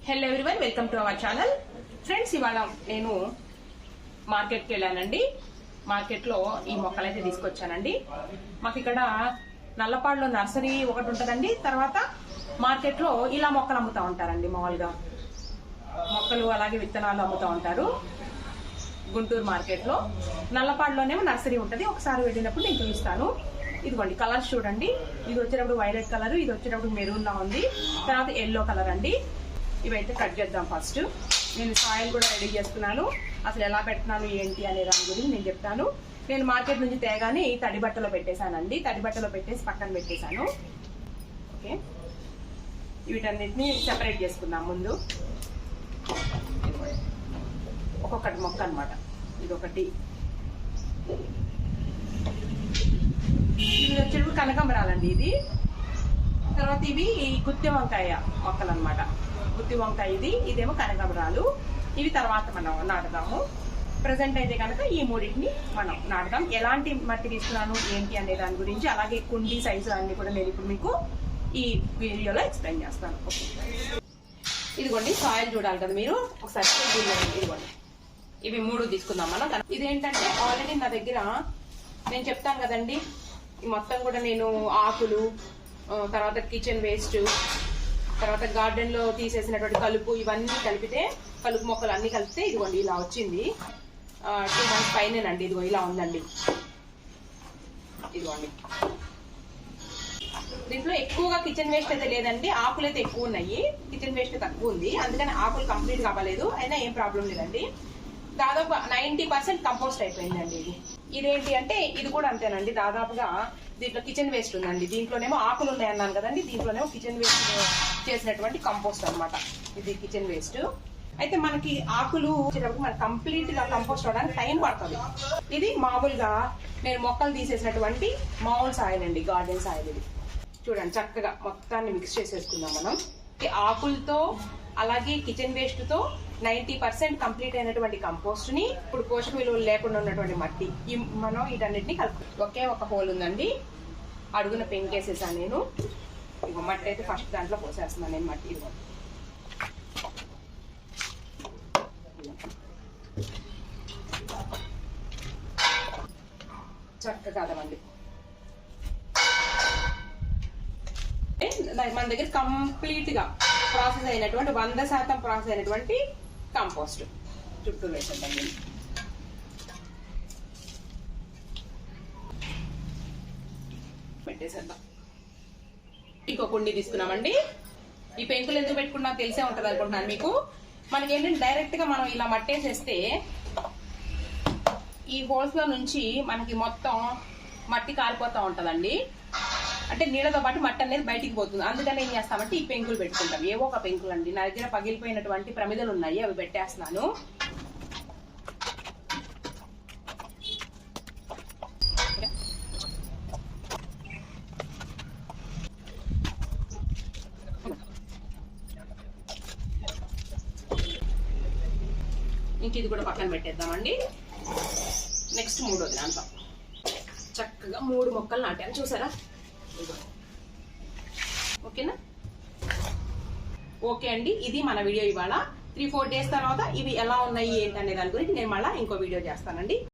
Hello everyone, welcome to our channel. Friends, ఇవాళ నేను మార్కెట్కి వెళ్ళానండి. మార్కెట్లో ఈ మొక్కలు అయితే తీసుకొచ్చానండి. మాకు ఇక్కడ నల్లపాడులో నర్సరీ ఒకటి ఉంటుందండి. తర్వాత మార్కెట్లో ఇలా మొక్కలు అమ్ముతూ ఉంటారండి. మామూలుగా మొక్కలు అలాగే విత్తనాలు అమ్ముతూ ఉంటారు. గుంటూరు మార్కెట్లో నల్లపాడులోనేమో నర్సరీ ఉంటుంది. ఒకసారి వెళ్ళినప్పుడు నేను చూపిస్తాను. ఇదిగోండి కలర్స్ చూడండి. ఇది వచ్చేటప్పుడు వైలెట్ కలర్, ఇది వచ్చేటప్పుడు మెరూన్ లా ఉంది. తర్వాత ఎల్లో కలర్ అండి. ఇవైతే కట్ చేద్దాం. ఫస్ట్ నేను సాయిల్ కూడా రెడీ చేస్తున్నాను. అసలు ఎలా పెడుతున్నాను ఏంటి అనే దాని గురించి నేను చెప్తాను. నేను మార్కెట్ నుంచి తేగానే తడి బట్టలో పెట్టేశానండి. తడి బట్టలో పెట్టేసి పక్కన పెట్టేశాను. ఓకే, వీటన్నిటిని సెపరేట్ చేసుకుందాం. ముందు ఒక్కొక్కటి మొక్క అనమాట. ఇదొకటి, ఇది వచ్చేటప్పుడు కనకాంబరాలండి. ఇది తర్వాత ఇవి గుత్తి వంకాయ మొక్కలు అనమాట. గుత్తి వంకాయ ఇదేమో కనకాంబరాలు. ఇవి తర్వాత మనం నాటుదాము. ప్రజెంట్ అయితే కనుక ఈ మూడింటిని మనం నాటుదాం. ఎలాంటి మట్టి తీసుకున్నాను ఏంటి అనే దాని గురించి, అలాగే కుండీ సైజు అన్ని కూడా నేను ఇప్పుడు మీకు ఈ వీడియోలో ఎక్స్ప్లెయిన్ చేస్తాను. ఓకే, ఇదిగోండి సాయిల్ చూడాలి కదా మీరు ఒకసారి. ఇదిగోండి, ఇవి 3 తీసుకుందాం మనం. ఇదేంటంటే ఆల్రెడీ నా దగ్గర నేను చెప్తాను కదండి, మొత్తం కూడా నేను ఆకులు, తర్వాత కిచెన్ వేస్ట్, తర్వాత గార్డెన్ లో తీసేసినటువంటి కలుపు, ఇవన్నీ కలిపితే కలుపు మొక్కలు అన్ని కలిపితే ఇదిగోండి ఇలా వచ్చింది. 2 months పైనేనండి. ఇదిగో ఇలా ఉందండి. ఇదిగోండి, దీంట్లో ఎక్కువగా కిచెన్ వేస్ట్ అయితే లేదండి. ఆకులు అయితే ఎక్కువ ఉన్నాయి, కిచెన్ వేస్ట్ తక్కువ ఉంది. అందుకని ఆకులు కంప్లీట్ కావలేదు. అయినా ఏం ప్రాబ్లం లేదండి. దాదాపు 90% కంపోస్ట్ అయిపోయిందండి. ఇదేంటి అంటే ఇది కూడా అంతేనండి. దాదాపుగా దీంట్లో కిచెన్ వేస్ట్ ఉందండి. దీంట్లోనేమో ఆకులు ఉన్నాయి అన్నాను కదండి. దీంట్లోనేమో కిచెన్ వేస్ట్ చేసినటువంటి కంపోస్ట్ అనమాట. ఇది కిచెన్ వేస్ట్. అయితే మనకి ఆకులు వచ్చేటప్పుడు మనకి కంప్లీట్ గా కంపోస్ట్ అవడానికి టైం పడుతుంది. ఇది మామూలుగా నేను మొక్కలు తీసేసినటువంటి మామూలు సాయిల్ అండి, గార్డెన్ సాయిల్. ఇది చూడండి, చక్కగా మొత్తాన్ని మిక్స్ చేసేసుకుందాం మనం. ఆకులతో అలాగే కిచెన్ వేస్ట్ తో 90% కంప్లీట్ అయినటువంటి కంపోస్ట్ ని, ఇప్పుడు పోషక విలువలు లేకుండా ఉన్నటువంటి మట్టి, మనం వీటన్నిటిని కలుపు. ఒకే ఒక హోల్ ఉందండి, అడుగున పెంకేసేసాను నేను. ఇగో మట్టి అయితే ఫస్ట్ దాంట్లో పోసేస్తున్నాను నేను. మట్టి ఇదిగో చక్కగా కదమండి. మన దగ్గర కంప్లీట్ గా ప్రాసెస్ అయినటువంటి 100% ప్రాసెస్ అయినటువంటి కంపోస్ట్ చుట్టూ వేసేద్దాం. పెట్టేసేద్దాం. ఇంకో కుండీ తీసుకున్నామండి. ఈ పెంకులు ఎందుకు పెట్టుకున్నా తెలిసే ఉంటది అనుకుంటున్నాను మీకు. మనకి ఏంటంటే డైరెక్ట్ గా మనం ఇలా మట్టేసేస్తే ఈ హోల్స్ లో నుంచి మనకి మొత్తం మట్టి కాలిపోతా ఉంటదండి. అంటే నీళ్ళతో పాటు మట్టి అనేది బయటికి పోతుంది. అందుకని ఏం చేస్తామంటే ఈ పెంకులు పెట్టుకుంటాం. ఏవో ఒక పెంకులు అండి. నా దగ్గర పగిలిపోయినటువంటి ప్రమిదలు ఉన్నాయి, అవి పెట్టేస్తున్నాను. ఇంక ఇది కూడా పక్కన పెట్టేద్దామండి. నెక్స్ట్ 3వది దాంట్లో చక్కగా 3 మొక్కలు నాటాను. చూసారా? ఓకేనా? ఓకే అండి, ఇది మన వీడియో. ఇవాళ 3-4 days తర్వాత ఇవి ఎలా ఉన్నాయి ఏంటనే దాని గురించి నేను మళ్ళీ ఇంకో వీడియో చేస్తానండి.